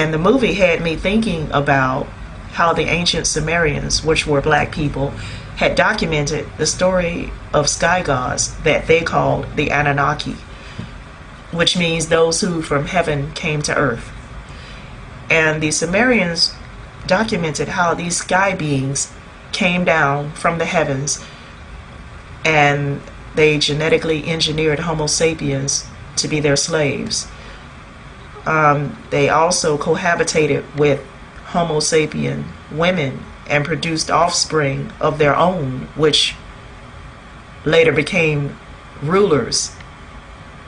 And the movie had me thinking about how the ancient Sumerians, which were black people, had documented the story of sky gods that they called the Anunnaki, which means those who from heaven came to earth. And the Sumerians documented how these sky beings came down from the heavens, and they genetically engineered Homo sapiens to be their slaves. They also cohabitated with Homo sapien women and produced offspring of their own, which later became rulers,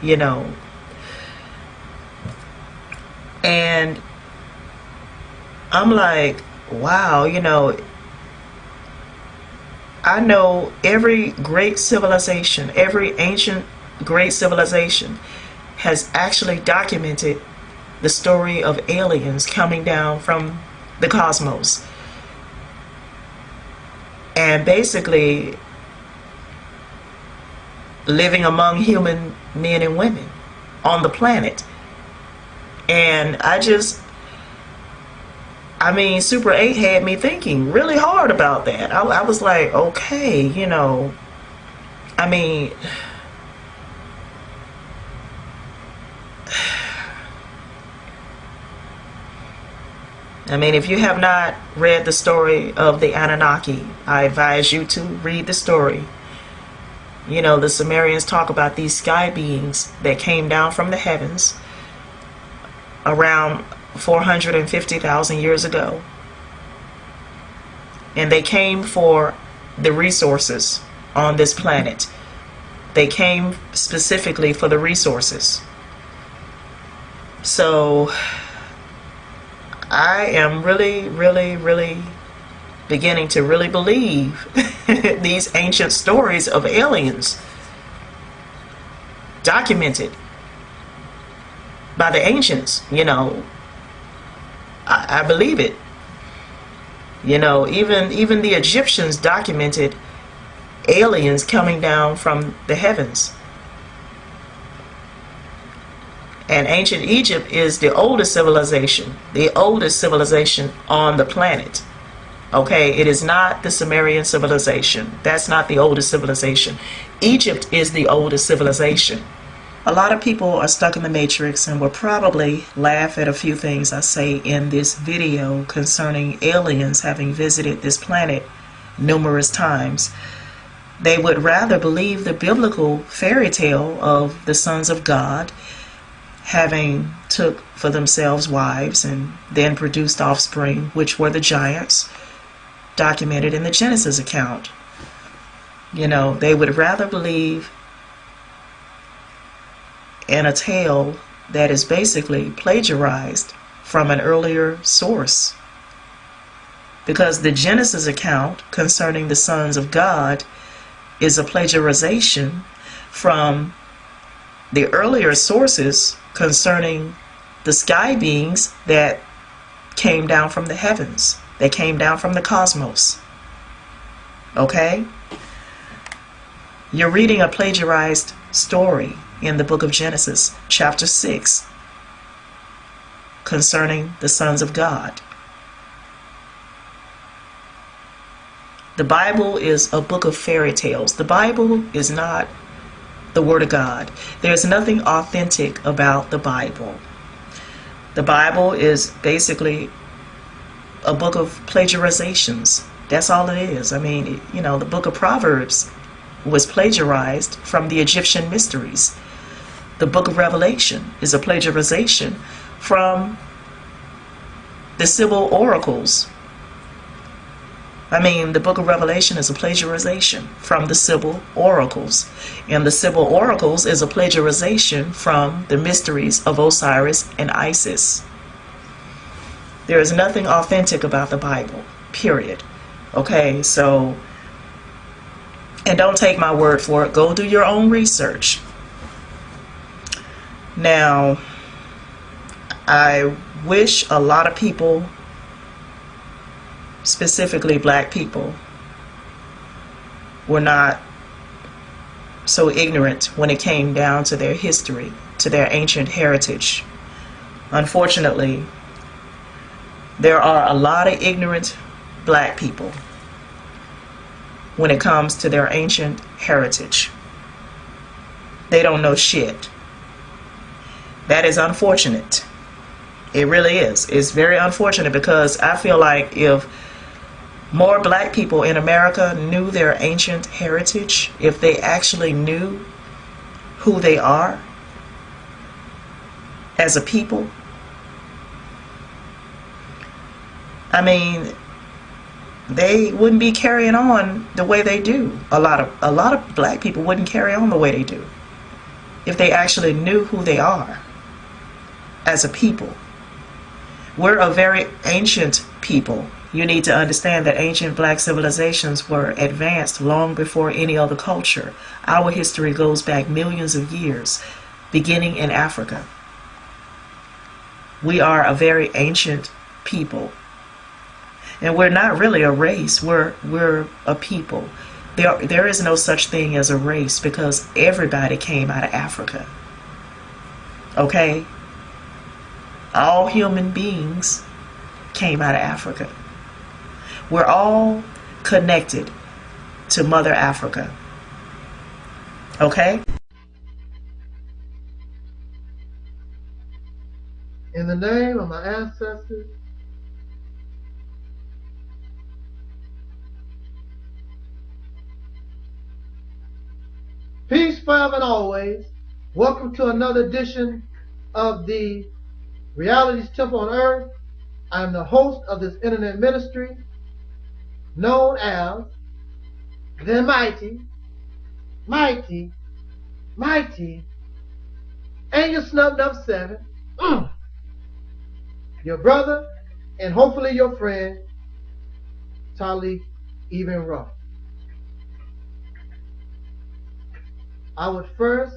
you know. And I'm like, wow, you know, I know every great civilization, every ancient great civilization has actually documented the story of aliens coming down from the cosmos and basically living among human men and women on the planet. And I mean, Super 8 had me thinking really hard about that. I was like, okay, you know, I mean, if you have not read the story of the Anunnaki, I advise you to read the story. You know, the Sumerians talk about these sky beings that came down from the heavens around 450,000 years ago. And they came for the resources on this planet. They came specifically for the resources. So I am really beginning to really believe these ancient stories of aliens documented by the ancients. You know, I believe it. You know, even the Egyptians documented aliens coming down from the heavens. And ancient Egypt is the oldest civilization on the planet. Okay, it is not the Sumerian civilization. That's not the oldest civilization. Egypt is the oldest civilization. A lot of people are stuck in the matrix and will probably laugh at a few things I say in this video concerning aliens having visited this planet numerous times. They would rather believe the biblical fairy tale of the sons of God having took for themselves wives and then produced offspring, which were the giants documented in the Genesis account. You know, they would rather believe in a tale that is basically plagiarized from an earlier source, because the Genesis account concerning the sons of God is a plagiarization from the earlier sources concerning the sky beings that came down from the heavens, that came down from the cosmos. Okay? You're reading a plagiarized story in the book of Genesis, chapter 6, concerning the sons of God. The Bible is a book of fairy tales. The Bible is not the Word of God. There's nothing authentic about the Bible. The Bible is basically a book of plagiarizations. That's all it is. I mean, you know, the book of Proverbs was plagiarized from the Egyptian mysteries. The book of Revelation is a plagiarization from the Sybil oracles. I mean, the book of Revelation is a plagiarization from the Sybil oracles. And the Sybil oracles is a plagiarization from the mysteries of Osiris and Isis. There is nothing authentic about the Bible, period. Okay, so, and don't take my word for it. Go do your own research. Now, I wish a lot of people, specifically black people, were not so ignorant when it came down to their history, to their ancient heritage. Unfortunately, There are a lot of ignorant black people when it comes to their ancient heritage. They don't know shit. That is unfortunate. It really is. It's very unfortunate, because I feel like if more black people in America knew their ancient heritage, if they actually knew who they are as a people, I mean, they wouldn't be carrying on the way they do. A lot of black people wouldn't carry on the way they do if they actually knew who they are as a people. We're a very ancient people. You need to understand that ancient black civilizations were advanced long before any other culture. Our history goes back millions of years, beginning in Africa. We are a very ancient people. And we're not really a race. We're a people. There is no such thing as a race, because everybody came out of Africa. Okay? All human beings came out of Africa. We're all connected to Mother Africa. Okay? In the name of my ancestors, peace forever and always. Welcome to another edition of the Reality's Temple on Earth. I am the host of this internet ministry known as the mighty, and your snubbed up 7. Your brother and hopefully your friend, Taalik Ibn'rad. I would first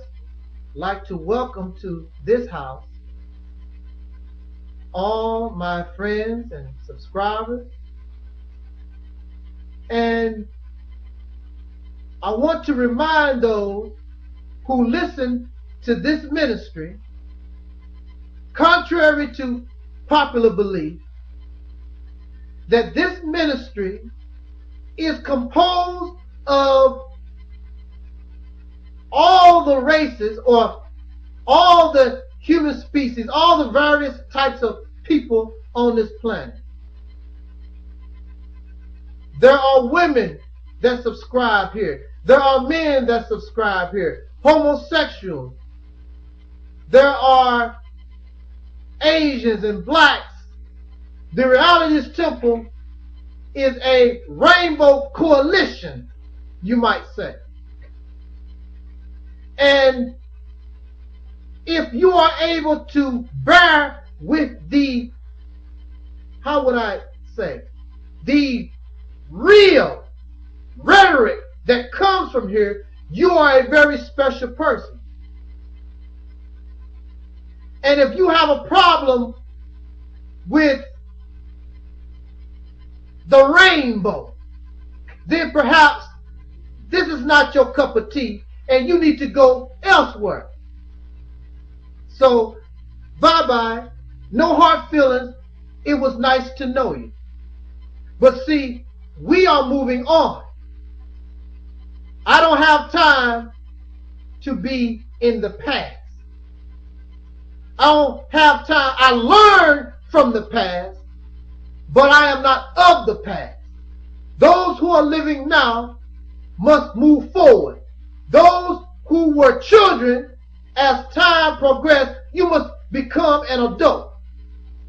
like to welcome to this house all my friends and subscribers, and I want to remind those who listen to this ministry, contrary to popular belief, that this ministry is composed of all the races, or all the human species, all the various types of people on this planet. There are women that subscribe here. There are men that subscribe here. Homosexuals. There are Asians and blacks. The Reality's Temple is a rainbow coalition, you might say. And if you are able to bear with the, how would I say, the real rhetoric that comes from here, you are a very special person. And if you have a problem with the rainbow, then perhaps this is not your cup of tea and you need to go elsewhere. So, bye-bye. No hard feelings. It was nice to know you. But see, we are moving on. I don't have time to be in the past. I don't have time. I learned from the past, but I am not of the past. Those who are living now must move forward. Those who were children, as time progressed, you must become an adult.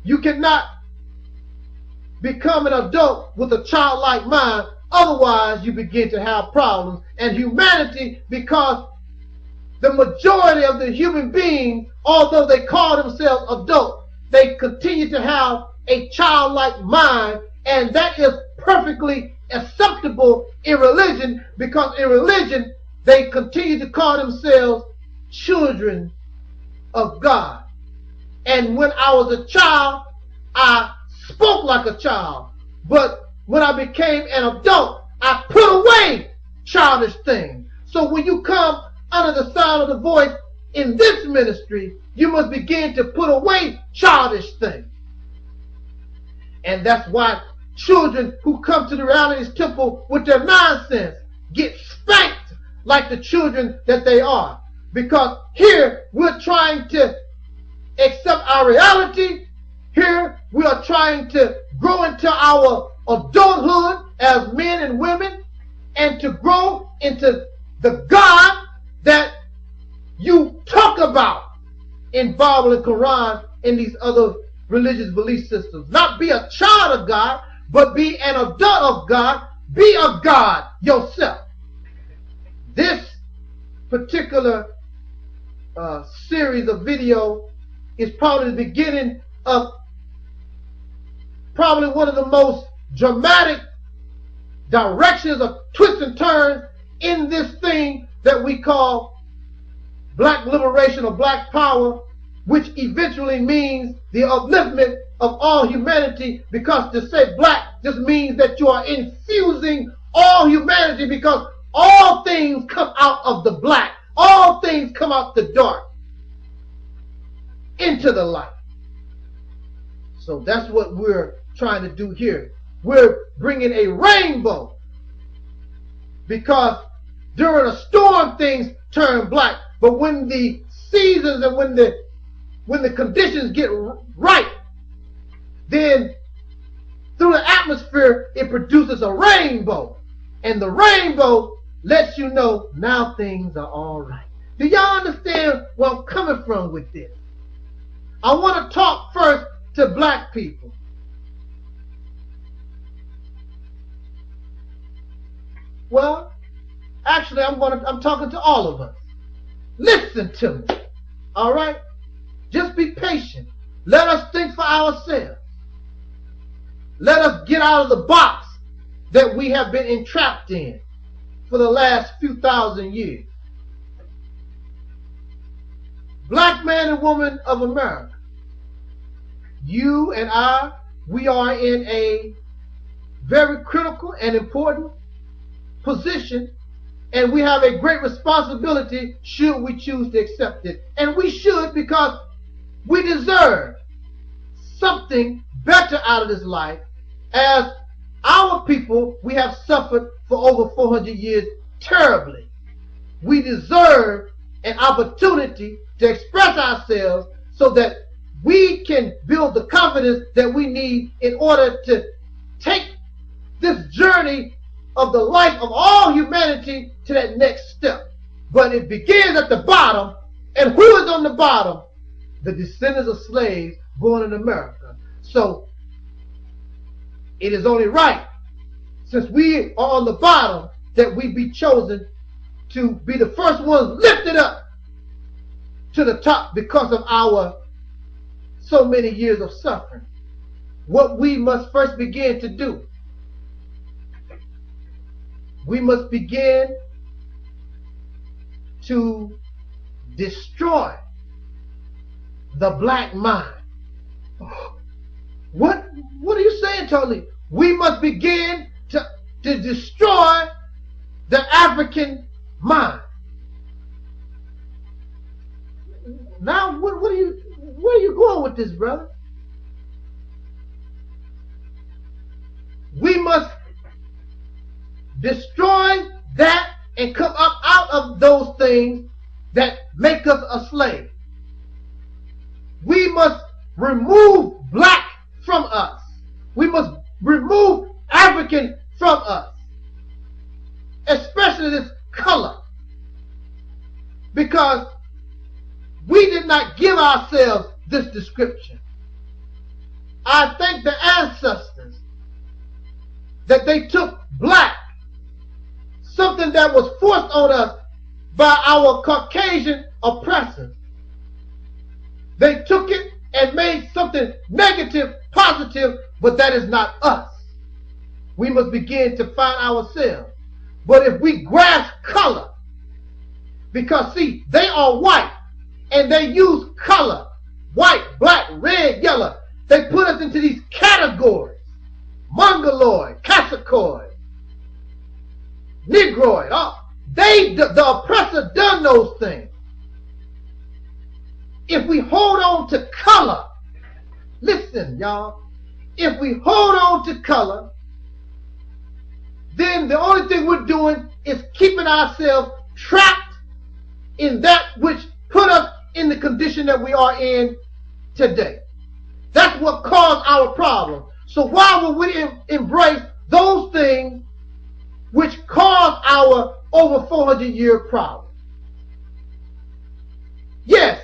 You cannot become an adult with a childlike mind, otherwise you begin to have problems. And humanity, because the majority of the human beings, although they call themselves adults, they continue to have a childlike mind, and that is perfectly acceptable in religion, because in religion they continue to call themselves children of God. And when I was a child, I spoke like a child. But when I became an adult, I put away childish things. So when you come under the sound of the voice in this ministry, you must begin to put away childish things. And that's why children who come to the Reality's temple with their nonsense get spanked like the children that they are. Because here we're trying to accept our reality. Here we are trying to grow into our adulthood as men and women, and to grow into the God that you talk about in Bible and Quran and these other religious belief systems. Not be a child of God, but be an adult of God. Be a God yourself. This particular series of video is probably the beginning of probably one of the most dramatic directions of twists and turns in this thing that we call black liberation or black power, which eventually means the upliftment of all humanity, because to say black just means that you are infusing all humanity, because all things come out of the black. All things come out the dark into the light. So that's what we're trying to do here. We're bringing a rainbow, because during a storm things turn black, but when the seasons and when the conditions get right, then through the atmosphere it produces a rainbow, and the rainbow lets you know now things are all right. Do y'all understand where I'm coming from with this? I want to talk first to black people. Well, actually, I'm talking to all of us. Listen to me. All right? Just be patient. Let us think for ourselves. Let us get out of the box that we have been entrapped in for the last few thousand years. Black man and woman of America, you and I, we are in a very critical and important position, and we have a great responsibility should we choose to accept it. And we should, because we deserve something better out of this life. As our people, we have suffered for over 400 years terribly. We deserve an opportunity to express ourselves so that we can build the confidence that we need in order to take this journey of the life of all humanity to that next step. But it begins at the bottom, and who is on the bottom? The descendants of slaves born in America. So it is only right, since we are on the bottom, that we be chosen to be the first ones lifted up to the top because of our so many years of suffering. What we must first begin to do, we must begin to destroy the black mind. What are you saying, Taalik? We must begin to destroy the African mind. Now, where are you going with this, brother? We must destroy that and come up out of those things that make us a slave. We must remove black from us. We must remove African from us, especially this color, because we did not give ourselves this description. I thank the ancestors that they took black, something that was forced on us by our Caucasian oppressors. They took it and made something negative positive, but that is not us. We must begin to find ourselves. But if we grasp color, because see, they are white and they use color, white, black, red, yellow. They put us into these categories: Mongoloid, Cassacoid, Negroid. The oppressor done those things. If we hold on to color, listen, y'all, if we hold on to color, then the only thing we're doing is keeping ourselves trapped in that which put us in the condition that we are in today. That's what caused our problem. So why would we embrace those things which caused our over 400-year problem? Yes,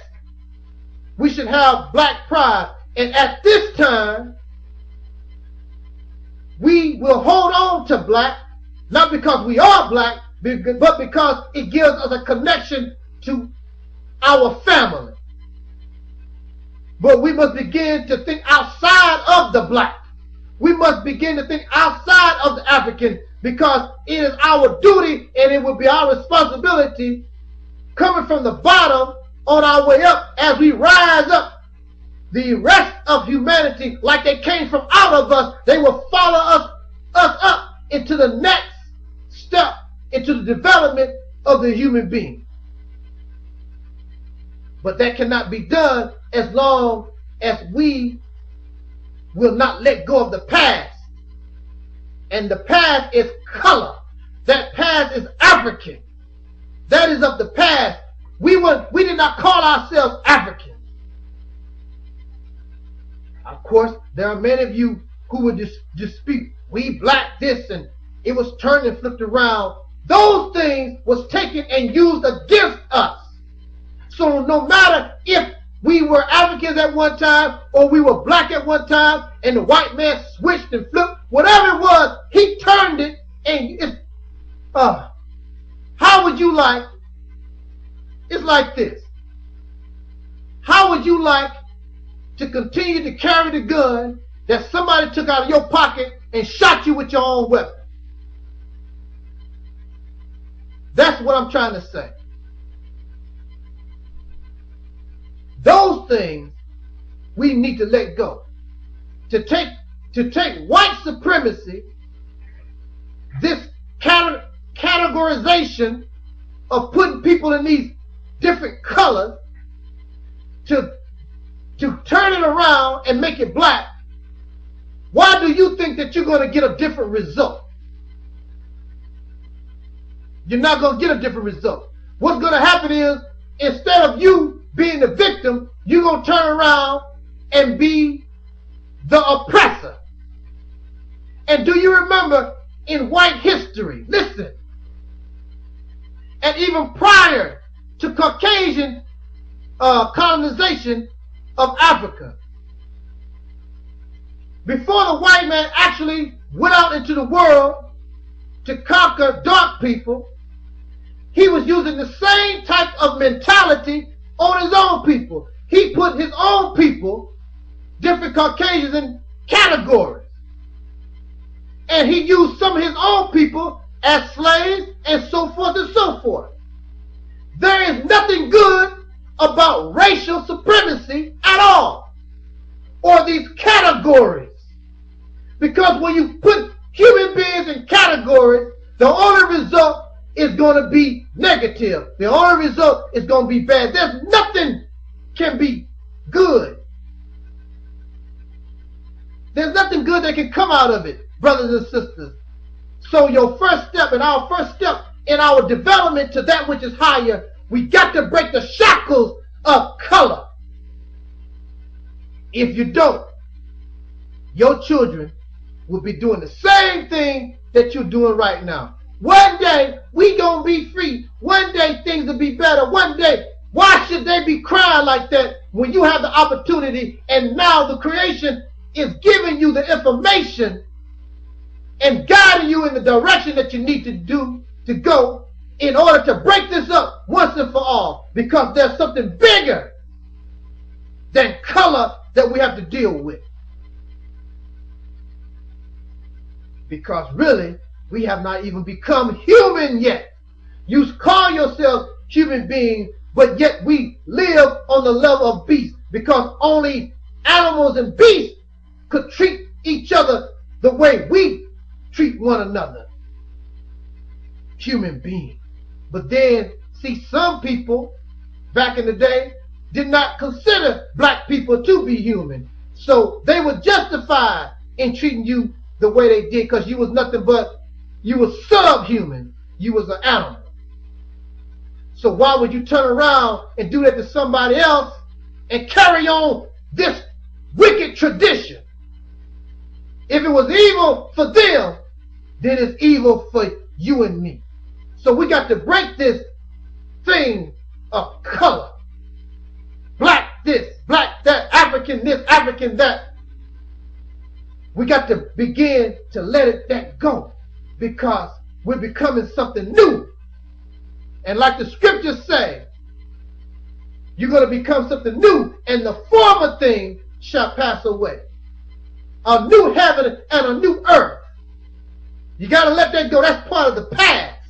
we should have black pride, and at this time we will hold on to black, not because we are black, but because it gives us a connection to our family. But we must begin to think outside of the black. We must begin to think outside of the African, because it is our duty and it will be our responsibility, coming from the bottom on our way up, as we rise up. The rest of humanity, like they came from out of us, they will follow us up into the next step, into the development of the human being. But that cannot be done as long as we will not let go of the past. And the past is color. That past is African. That is of the past. We did not call ourselves African. Of course, there are many of you who would dispute, we black this, and it was turned and flipped around. Those things was taken and used against us. So no matter if we were Africans at one time or we were black at one time and the white man switched and flipped, whatever it was, he turned it, and how would you like, it's like this. How would you like to continue to carry the gun that somebody took out of your pocket and shot you with your own weapon? That's what I'm trying to say. Those things we need to let go. To take white supremacy, this categorization of putting people in these different colors, to turn it around and make it black. Why do you think that you're going to get a different result? You're not going to get a different result. What's going to happen is, instead of you being the victim, you're going to turn around and be the oppressor. And do you remember in white history, listen, and even prior to Caucasian colonization of Africa, before the white man actually went out into the world to conquer dark people, he was using the same type of mentality on his own people. He put his own people, different Caucasians, in categories. And he used some of his own people as slaves, and so forth and so forth. There is nothing good about racial supremacy at all, or these categories. Because when you put human beings in categories, the only result is going to be negative. The only result is going to be bad. There's nothing can be good. There's nothing good that can come out of it, brothers and sisters. So your first step, and our first step in our development to that which is higher, we got to break the shackles of color. If you don't, your children will be doing the same thing that you're doing right now. One day, we gonna be free. One day, things will be better. One day, why should they be crying like that when you have the opportunity, and now the creation is giving you the information and guiding you in the direction that you need to go in order to break this up once and for all, because there's something bigger than color that we have to deal with. Because really, we have not even become human yet. You call yourself human beings, but yet we live on the level of beasts, because only animals and beasts could treat each other the way we treat one another. Human beings. But then, see, some people back in the day did not consider black people to be human. So they would justify in treating you the way they did, because you was nothing but, you was subhuman. You was an animal. So why would you turn around and do that to somebody else and carry on this wicked tradition? If it was evil for them, then it's evil for you and me. So we got to break this thing of color. Black this, black that, African this, African that. We got to begin to let that go, because we're becoming something new. And like the scriptures say, you're going to become something new, and the former thing shall pass away. A new heaven and a new earth. You got to let that go. That's part of the past.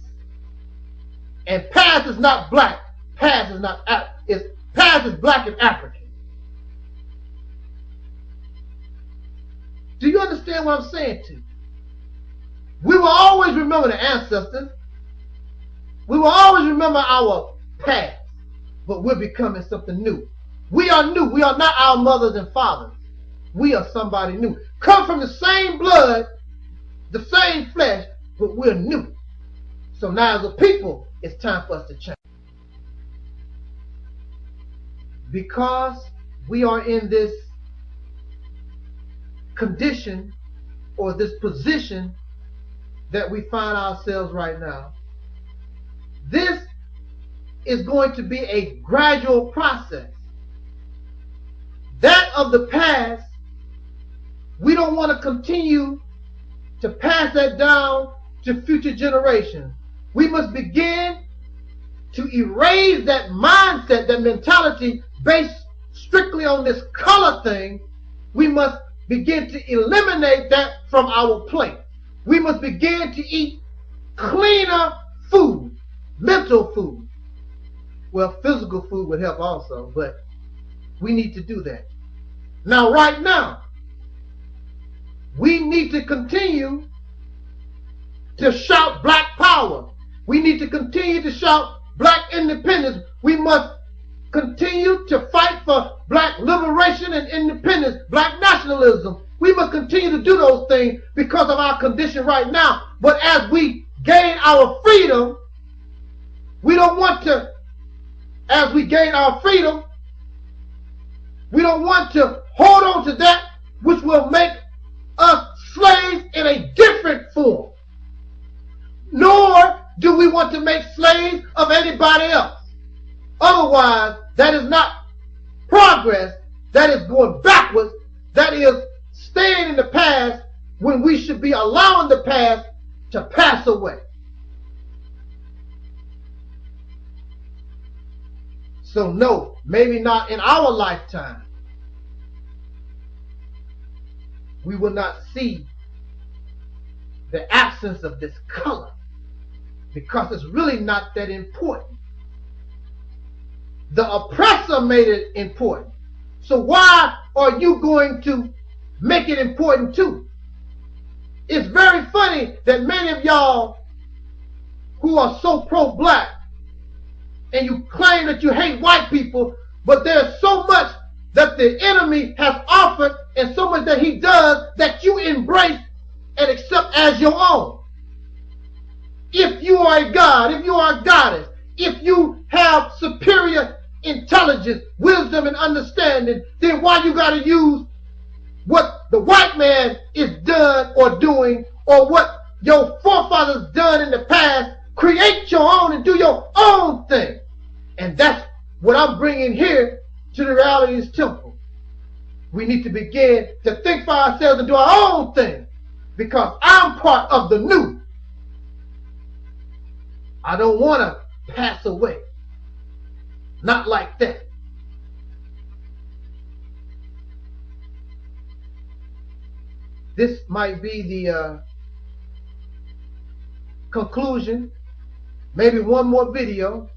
And past is not black. Past is not past is black and African. Do you understand what I'm saying to you? We will always remember the ancestors. We will always remember our past. But we're becoming something new. We are new. We are not our mothers and fathers. We are somebody new. Come from the same blood, the same flesh, but we're new. So now as a people, it's time for us to change. Because we are in this condition or this position that we find ourselves right now, this is going to be a gradual process. That of the past, we don't want to continue to pass that down to future generations. We must begin to erase that mindset, that mentality based strictly on this color thing. We must begin to eliminate that from our plate. We must begin to eat cleaner food, mental food. Well, physical food would help also, but we need to do that. Now, right now, we need to continue to shout black power. We need to continue to shout black independence. We must continue to fight for black liberation and independence, black nationalism. We must continue to do those things because of our condition right now. But as we gain our freedom, we don't want to, as we gain our freedom, we don't want to hold on to that which will make us slaves in a different form. Nor do we want to make slaves of anybody else. Otherwise, that is not progress. That is going backwards. That is staying in the past when we should be allowing the past to pass away. So no, maybe not in our lifetime. We will not see the absence of this color because it's really not that important. The oppressor made it important. So why are you going to make it important too? It's very funny that many of y'all who are so pro-black and you claim that you hate white people, but there's so much that the enemy has offered and so much that he does that you embrace and accept as your own. If you are a god, if you are a goddess, if you have superior intelligence, wisdom, and understanding, then why you got to use what the white man is done or doing, or what your forefathers done in the past? Create your own and do your own thing. And that's what I'm bringing here to the Realities Temple. We need to begin to think for ourselves and do our own thing, because I'm part of the new. I don't want to pass away. Not like that. This might be the conclusion. Maybe one more video.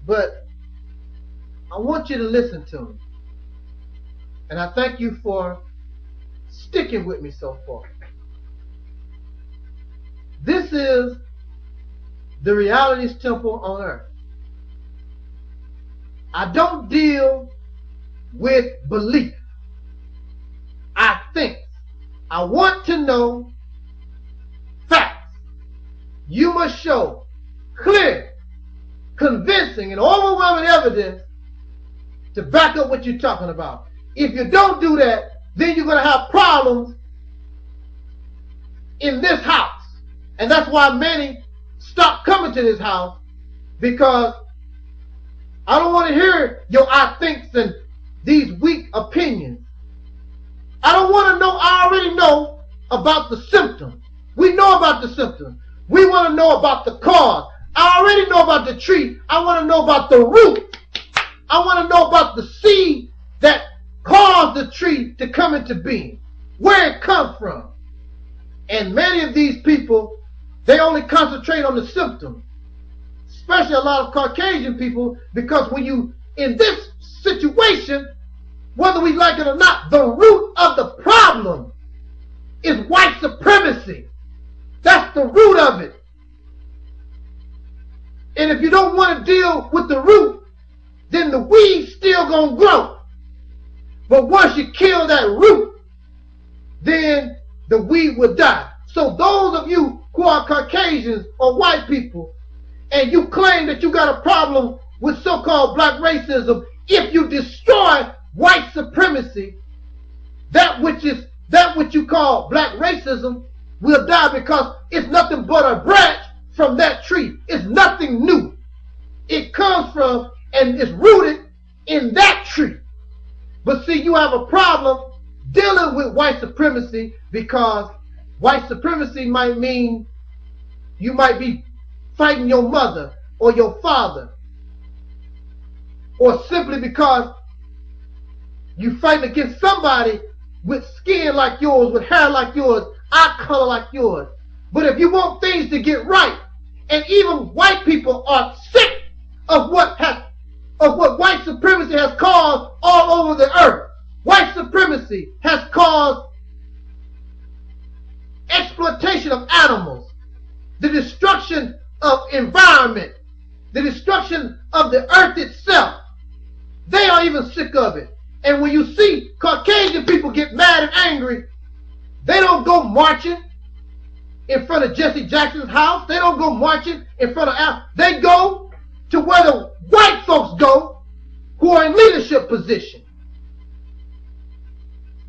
But I want you to listen to me. And I thank you for sticking with me so far. This is the Realities Temple on earth. I don't deal with belief. I think. I want to know facts. You must show clear, convincing, and overwhelming evidence to back up what you're talking about. If you don't do that, then you're going to have problems in this house. And that's why many stop coming to this house, because I don't want to hear your I thinks and these weak opinions. I don't want to know. I already know about the symptoms. We know about the symptoms. We want to know about the cause. I already know about the tree. I want to know about the root. I want to know about the seed that caused the tree to come into being, where it comes from. And many of these people, they only concentrate on the symptoms, especially a lot of Caucasian people, because when you in this situation, whether we like it or not, the root of the problem is white supremacy. That's the root of it. And if you don't want to deal with the root, then the weed's still going to grow. But once you kill that root, then the weed will die. So those of you who are Caucasians or white people, and you claim that you got a problem with so-called black racism, if you destroy white supremacy, that which you call black racism will die, because it's nothing but a branch from that tree. It's nothing new. It comes from and is rooted in that tree. But see, you have a problem dealing with white supremacy, because white supremacy might mean you might be fighting your mother or your father, or simply because you fighting against somebody with skin like yours, with hair like yours, eye color like yours. But if you want things to get right, and even white people are sick of what white supremacy has caused all over the earth. White supremacy has caused exploitation of animals, the destruction of environment, the destruction of the earth itself. They are even sick of it. And when you see Caucasian people get mad and angry, they don't go marching in front of Jesse Jackson's house. They don't go marching in front of Al. They go to where the white folks go who are in leadership position.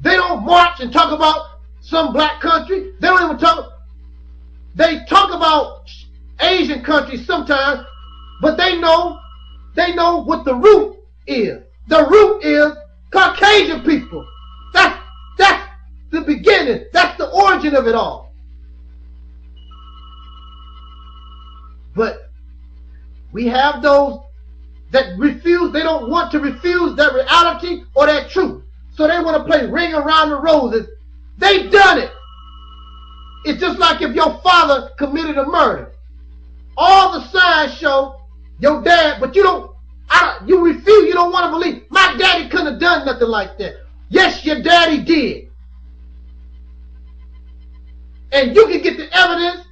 They don't march and talk about some black country. They don't even talk. They talk about Asian countries sometimes, but they know what the root is. The root is Caucasian people. That's the beginning. That's the origin of it all. But we have those that refuse. They don't want to refuse that reality or that truth. So they want to play Ring Around the Roses. They done it. It's just like if your father committed a murder. All the signs show your dad, but you refuse. You don't want to believe. My daddy couldn't have done nothing like that. Yes, your daddy did. And you can get the evidence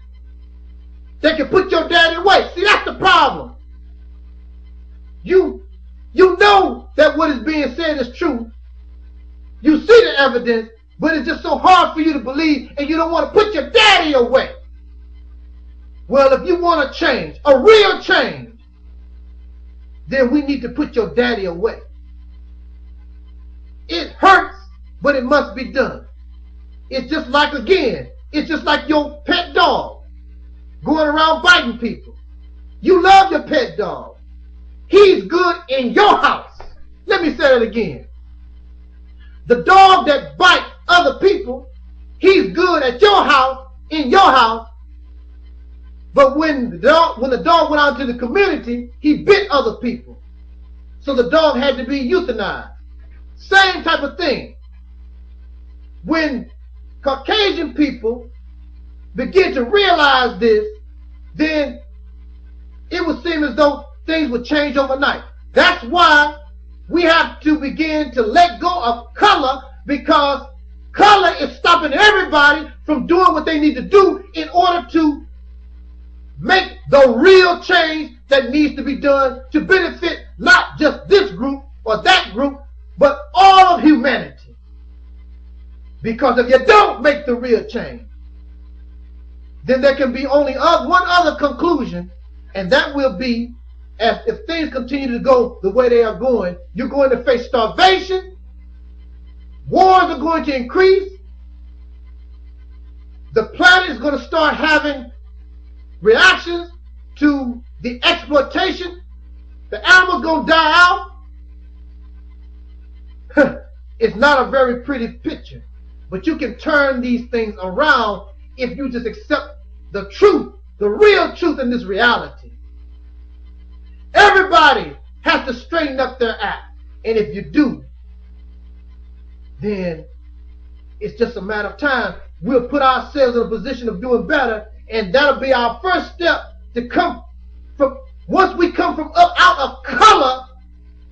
that can put your daddy away. See, that's the problem. You know that what is being said is true. You see the evidence, but it's just so hard for you to believe, and you don't want to put your daddy away. Well, if you want a change, a real change, then we need to put your daddy away. It hurts, but it must be done. It's just like, again, it's just like your pet dog going around biting people. You love your pet dog. He's good in your house. Let me say that again. The dog that bites other people, he's good at your house, in your house. But when the dog went out to the community, he bit other people. So the dog had to be euthanized. Same type of thing. When Caucasian people begin to realize this, then it would seem as though things would change overnight. That's why we have to begin to let go of color, because color is stopping everybody from doing what they need to do in order to make the real change that needs to be done to benefit not just this group or that group, but all of humanity. Because if you don't make the real change, then there can be only one other conclusion, and that will be, as if things continue to go the way they are going, you're going to face starvation, wars are going to increase, the planet is going to start having reactions to the exploitation, the animals going to die out. It's not a very pretty picture, but you can turn these things around if you just accept the truth, the real truth in this reality. Everybody has to straighten up their act, and if you do, then it's just a matter of time. We'll put ourselves in a position of doing better, and that'll be our first step to come from. Once we come from up out of color,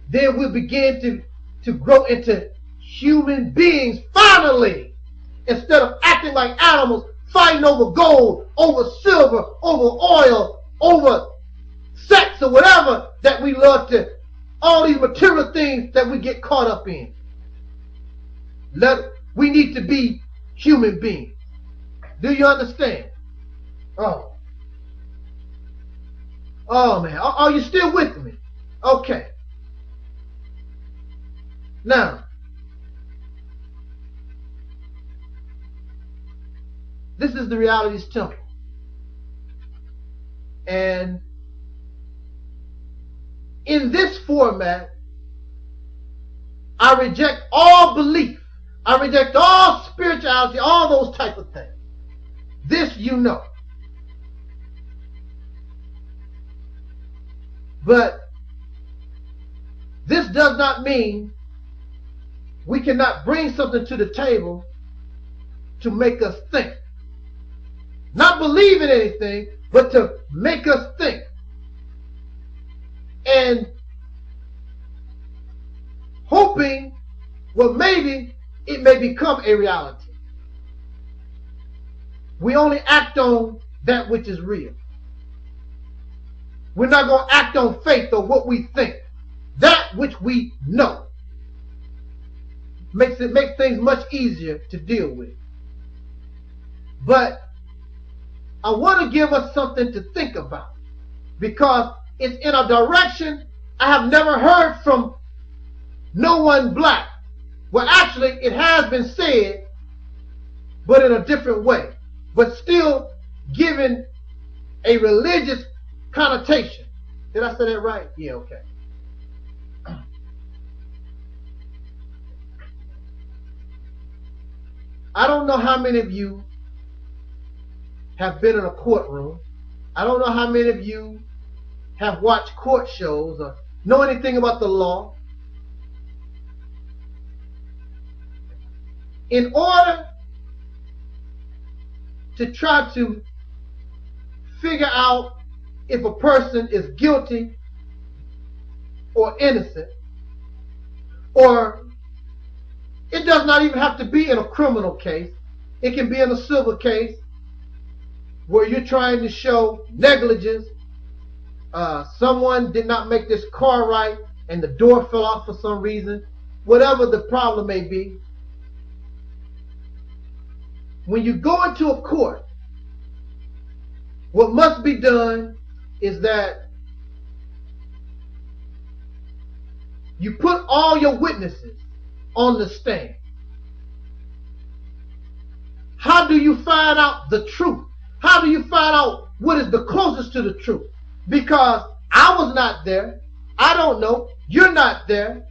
then we'll begin to grow into human beings finally, instead of acting like animals, fighting over gold, over silver, over oil, over sex or whatever that we love to, all these material things that we get caught up in. We need to be human beings. Do you understand? Oh man, are you still with me? Okay. Now, this is the reality's temple. And in this format, I reject all belief. I reject all spirituality, all those type of things. This you know. But this does not mean we cannot bring something to the table to make us think. Not believe in anything, but to make us think. And hoping, well, maybe it may become a reality. We only act on that which is real. We're not going to act on faith or what we think. That which we know makes things much easier to deal with. But I want to give us something to think about, because it's in a direction I have never heard from no one black. Well, actually, it has been said, but in a different way, but still given a religious connotation. Did I say that right? Yeah, okay. I don't know how many of you have been in a courtroom. I don't know how many of you have watched court shows or know anything about the law. In order to try to figure out if a person is guilty or innocent, or it does not even have to be in a criminal case. It can be in a civil case where you're trying to show negligence. Someone did not make this car right and the door fell off for some reason. Whatever the problem may be. When you go into a court, what must be done is that you put all your witnesses on the stand. How do you find out the truth? How do you find out what is the closest to the truth? Because I was not there. I don't know. You're not there.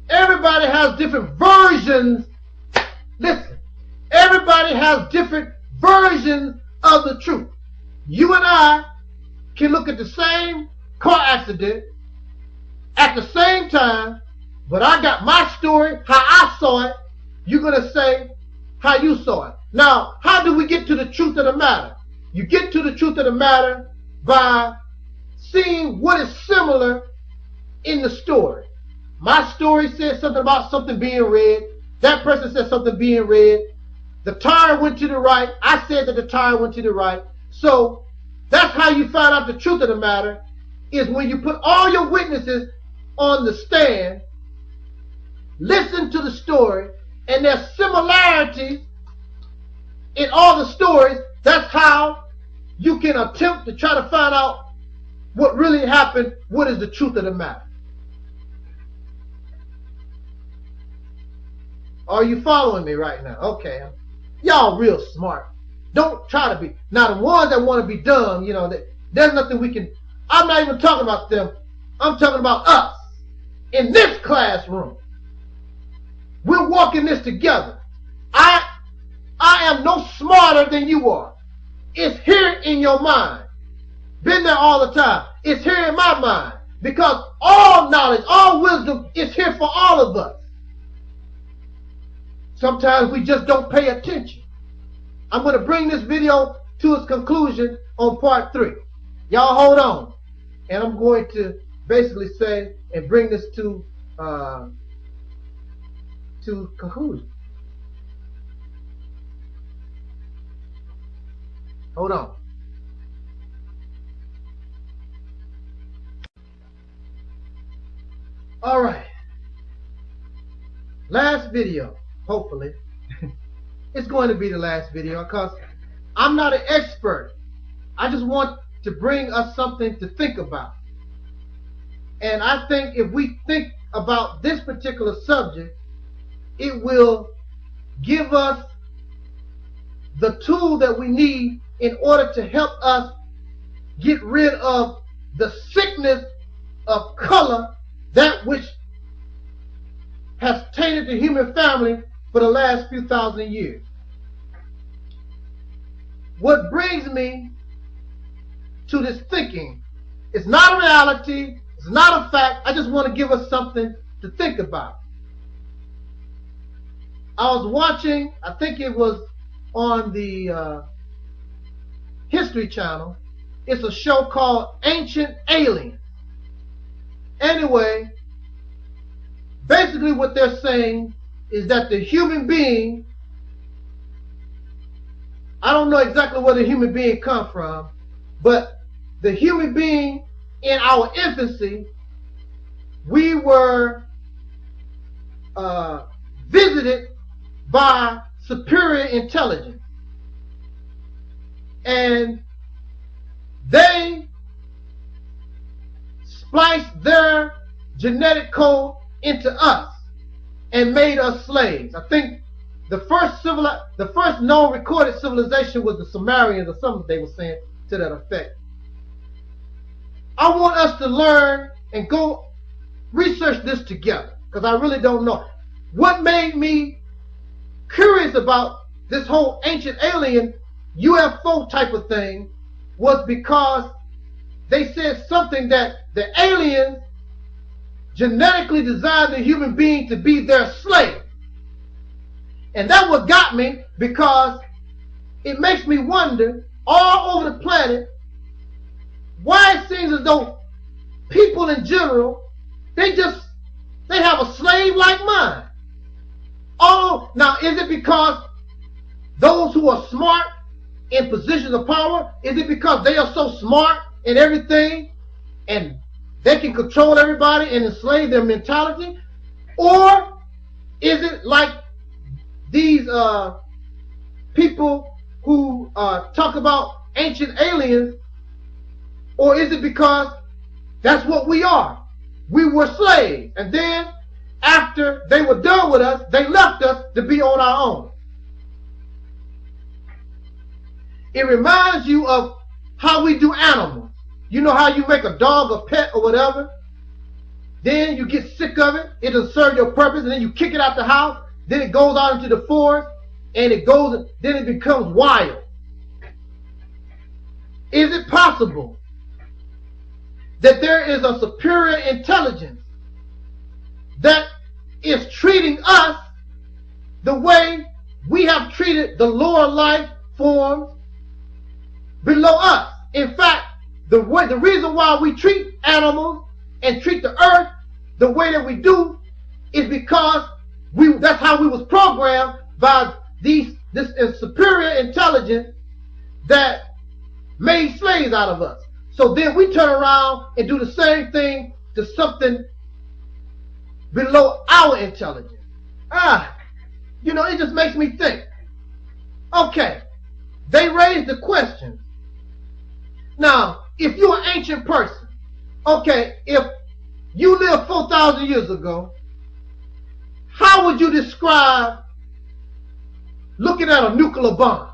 Everybody has different versions. Listen, everybody has different versions of the truth. You and I can look at the same car accident at the same time, but I got my story, how I saw it. You're going to say how you saw it. Now, how do we get to the truth of the matter? You get to the truth of the matter by seeing what is similar in the story. My story says something about something being red. That person said something being red. The tire went to the right. I said that the tire went to the right. So that's how you find out the truth of the matter, is when you put all your witnesses on the stand, listen to the story, and there's similarities in all the stories. That's how you can attempt to try to find out what really happened, what is the truth of the matter. Are you following me right now? Okay. Y'all real smart. Don't try to be. Now the ones that want to be dumb, you know, there's nothing we can. I'm not even talking about them. I'm talking about us in this classroom. We're walking this together. I am no smarter than you are. It's here in your mind. Been there all the time. It's here in my mind. Because all knowledge, all wisdom is here for all of us. Sometimes we just don't pay attention. I'm going to bring this video to its conclusion on part 3. Y'all hold on. And I'm going to basically say and bring this to conclusion. Hold on. All right. Last video, hopefully. It's going to be the last video because I'm not an expert. I just want to bring us something to think about. And I think if we think about this particular subject, it will give us the tool that we need in order to help us get rid of the sickness of color, that which has tainted the human family for the last few thousand years. What brings me to this thinking, it's not a reality, it's not a fact, I just want to give us something to think about. I was watching, I think it was on the History Channel, it's a show called Ancient Aliens. Anyway, basically what they're saying is that the human being, I don't know exactly where the human being come from, but the human being in our infancy, we were visited by superior intelligence. And they spliced their genetic code into us and made us slaves. I think the first known recorded civilization was the Sumerians, or something they were saying to that effect. I want us to learn and go research this together, because I really don't know. What made me curious about this whole ancient alien UFO type of thing was because they said something that the aliens genetically designed the human being to be their slave. And that's what got me, because it makes me wonder all over the planet why it seems as though people in general, they have a slave-like mind. Oh, now is it because those who are smart in positions of power, is it because they are so smart in everything and they can control everybody and enslave their mentality? Or is it like these people who talk about ancient aliens? Or is it because that's what we are? We were slaves, and then after they were done with us, they left us to be on our own. It reminds you of how we do animals. You know how you make a dog a pet or whatever? Then you get sick of it, it doesn't serve your purpose, and then you kick it out the house, then it goes out into the forest, and then it becomes wild. Is it possible that there is a superior intelligence that is treating us the way we have treated the lower life forms below us? In fact, the reason why we treat animals and treat the earth the way that we do is because that's how we was programmed by this superior intelligence that made slaves out of us. So then we turn around and do the same thing to something below our intelligence. You know, it just makes me think. Okay, they raised the question. Now, if you're an ancient person, okay, if you lived 4,000 years ago, how would you describe looking at a nuclear bomb?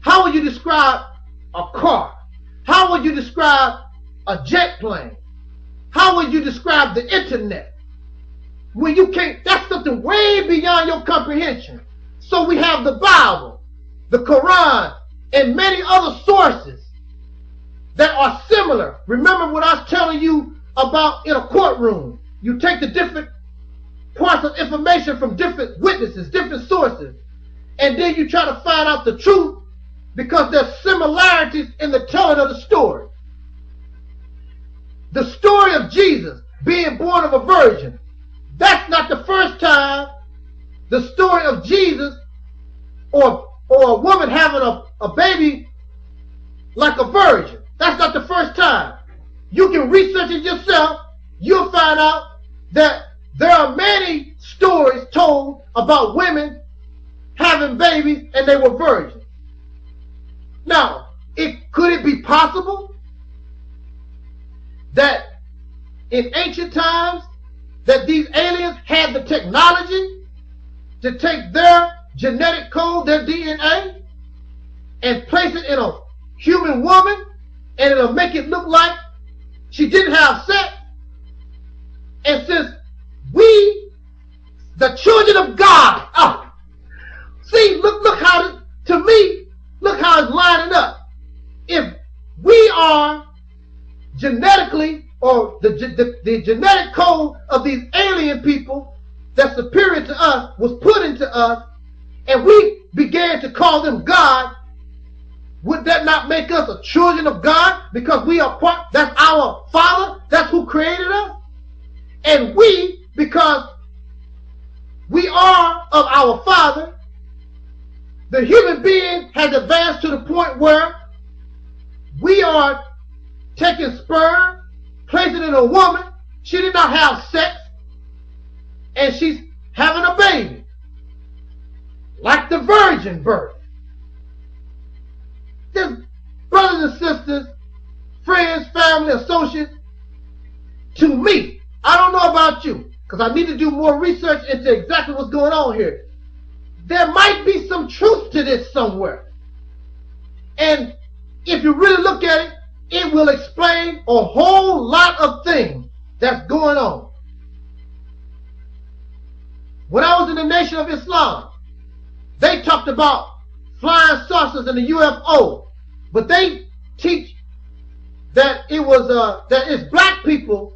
How would you describe a car? How would you describe a jet plane? How would you describe the internet? When you can't, that's something way beyond your comprehension. So we have the Bible, the Quran, and many other sources that are similar. Remember what I was telling you about in a courtroom. You take the different parts of information from different witnesses, different sources, and then you try to find out the truth because there's similarities in the telling of the story. The story of Jesus being born of a virgin, that's not the first time the story of Jesus or a woman having a baby like a virgin. That's not the first time. You can research it yourself. You'll find out that there are many stories told about women having babies and they were virgins. Now, could it be possible that in ancient times that these aliens had the technology to take their genetic code, their DNA, and place it in a human woman, and it'll make it look like she didn't have sex? And since we, the children of God, see, look how, to me, look how it's lining up. If we are genetically, or the genetic code of these alien people that's superior to us was put into us, and we began to call them God, would that not make us a children of God? Because we are part, that's our Father, that's who created us. And we, because we are of our Father, the human being has advanced to the point where we are taking sperm, placing it in a woman. She did not have sex, and she's having a baby, like the virgin birth. This, brothers and sisters, friends, family, associates, to me, I don't know about you, because I need to do more research into exactly what's going on here. There might be some truth to this somewhere. And if you really look at it, it will explain a whole lot of things that's going on. When I was in the Nation of Islam, they talked about flying saucers and the UFO, but they teach that it was that it's black people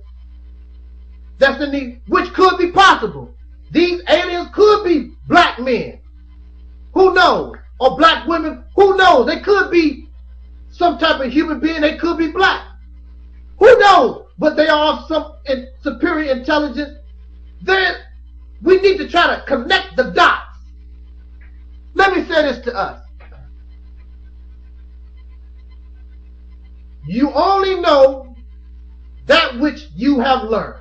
that's in the, which could be possible. These aliens could be black men. Who knows? Or black women. Who knows? They could be some type of human being. They could be black. Who knows? But they are of some superior intelligence. Then we need to try to connect the dots. Let me say this to us. You only know that which you have learned.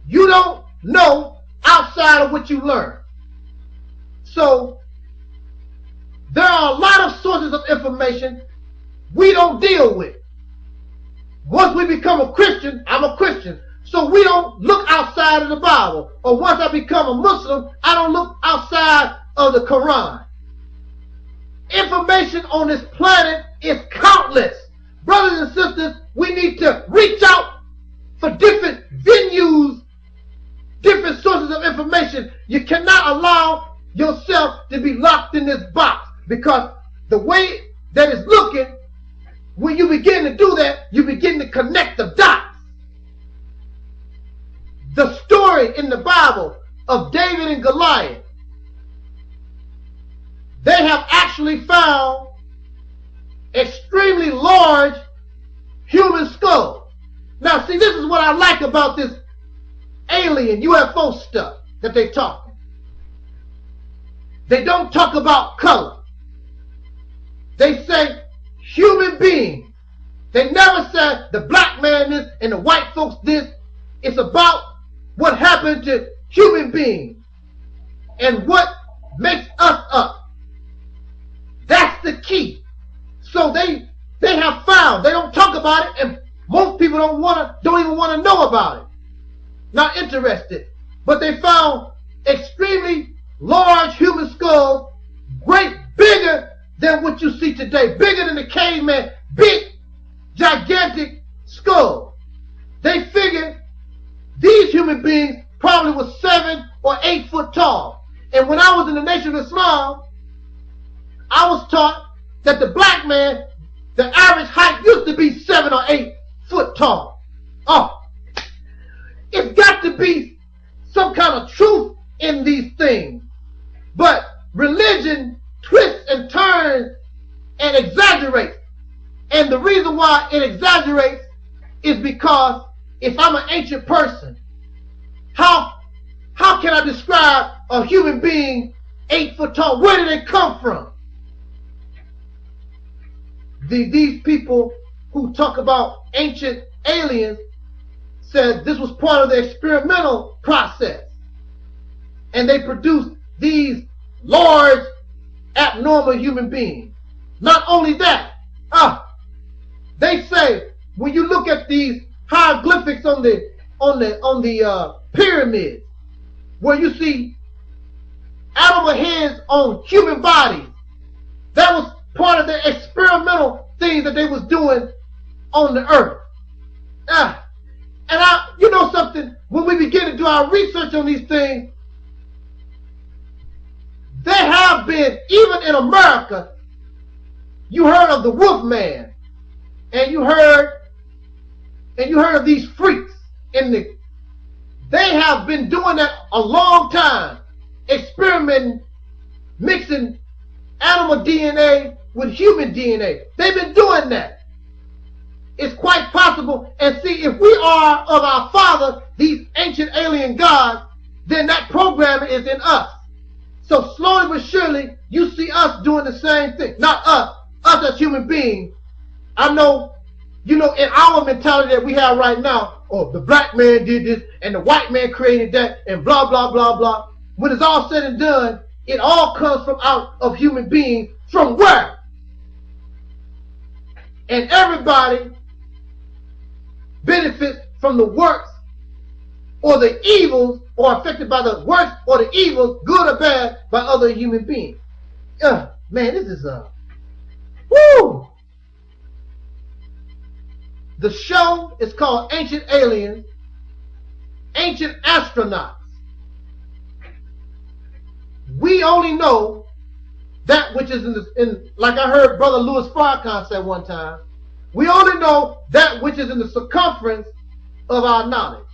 You don't know outside of what you learn. So there are a lot of sources of information we don't deal with. Once we become a Christian, I'm a Christian, so we don't look outside of the Bible. Or once I become a Muslim, I don't look outside of the Quran. Information on this planet is countless. Brothers and sisters, we need to reach out for different venues, different sources of information. You cannot allow yourself to be locked in this box, because the way that it's looking, when you begin to do that, you begin to connect the dots. The story in the Bible of David and Goliath, they have actually found extremely large human skulls. Now see, this is what I like about this alien UFO stuff that they talk. They don't talk about color. They say human being. They never said the black man this and the white folks this. It's about what happened to human beings. and what makes us up. That's the key. So they have found, they don't talk about it, and most people don't even want to know about it. Not interested. But they found extremely large human skulls, bigger than what you see today, bigger than the caveman, big, gigantic skull. They figured these human beings probably were 7 or 8 foot tall. And when I was in the Nation of Islam, I was taught that the black man, the average height used to be 7 or 8 foot tall. Oh, it's got to be some kind of truth in these things. But religion twists and turns and exaggerates. And the reason why it exaggerates is because if I'm an ancient person, how can I describe a human being 8 foot tall? Where did they come from? These people who talk about ancient aliens said this was part of the experimental process. And they produced these large, abnormal human beings. Not only that, they say when you look at these hieroglyphics on the pyramids, where you see animal heads on human bodies, that was part of the experimental things that they was doing on the earth. And you know something, when we begin to do our research on these things, there have been, even in America, you heard of the Wolf Man, and you heard of these freaks they have been doing that a long time, experimenting, mixing animal DNA with human DNA. They've been doing that. It's quite possible. And see, if we are of our father, these ancient alien gods, then that program is in us. So slowly but surely, you see us doing the same thing. Not us as human beings. I know, in our mentality that we have right now, oh, the black man did this, and the white man created that, and blah, blah, blah, blah. When it's all said and done, it all comes from out of human beings. From where? And everybody benefits from the works or the evils, or affected by the works or the evils, good or bad, by other human beings. Man, this is woo! The show is called Ancient Aliens, Ancient Astronauts. We only know that which is like I heard Brother Louis Farrakhan say one time, we only know that which is in the circumference of our knowledge.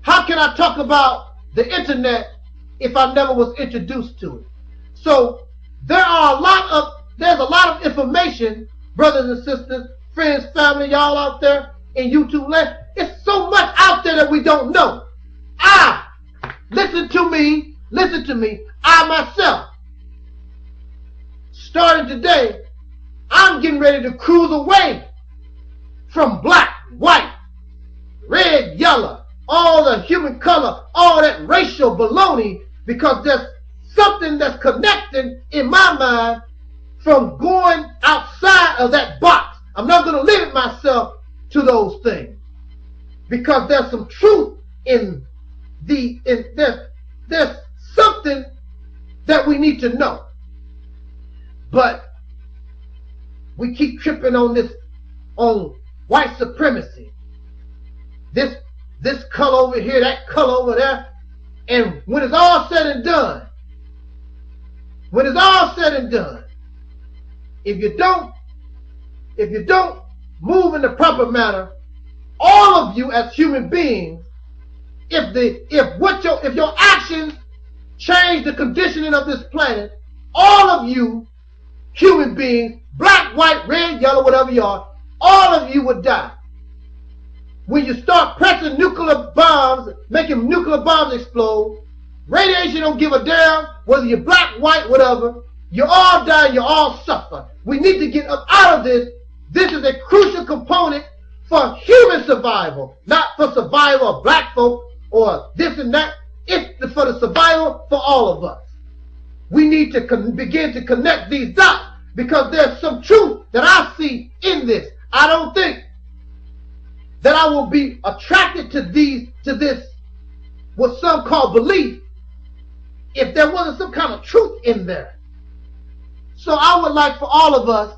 How can I talk about the internet if I never was introduced to it? So there's a lot of information, brothers and sisters, friends, family, y'all out there in YouTube land. It's so much out there that we don't know. Listen to me. I myself, starting today, I'm getting ready to cruise away from black, white, red, yellow, all the human color, all that racial baloney, because there's something that's connecting in my mind from going outside of that box. I'm not going to limit myself to those things, because there's some truth in there's something that we need to know. But we keep tripping on white supremacy. This color over here, that color over there. And when it's all said and done, if you don't move in the proper manner, all of you as human beings, if your actions change the conditioning of this planet, all of you human beings, black, white, red, yellow, whatever you are, all of you would die. When you start pressing nuclear bombs, making nuclear bombs explode, radiation don't give a damn whether you're black, white, whatever. You all die, you all suffer. We need to get up out of this. This is a crucial component for human survival, not for survival of black folk or this and that. It's for the survival for all of us. We need to begin to connect these dots, because there's some truth that I see in this. I don't think that I will be attracted to this, what some call belief, if there wasn't some kind of truth in there. So I would like for all of us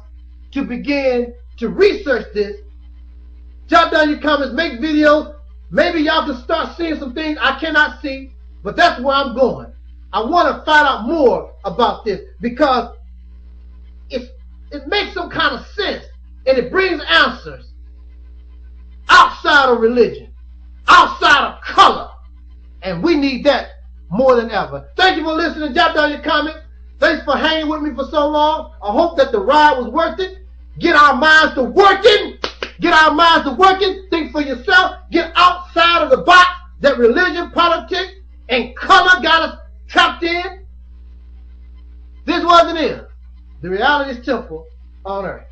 to begin to research this. Jot down your comments, make videos. Maybe y'all can start seeing some things I cannot see, but that's where I'm going. I want to find out more about this, because it makes some kind of sense, and it brings answers outside of religion, outside of color, and we need that more than ever. Thank you for listening. Jot down your comments. Thanks for hanging with me for so long. I hope that the ride was worth it. Get our minds to working. Get our minds to working. Think for yourself. Get outside of the box that religion, politics, and color got us trapped in. This wasn't it. The reality is temple on earth.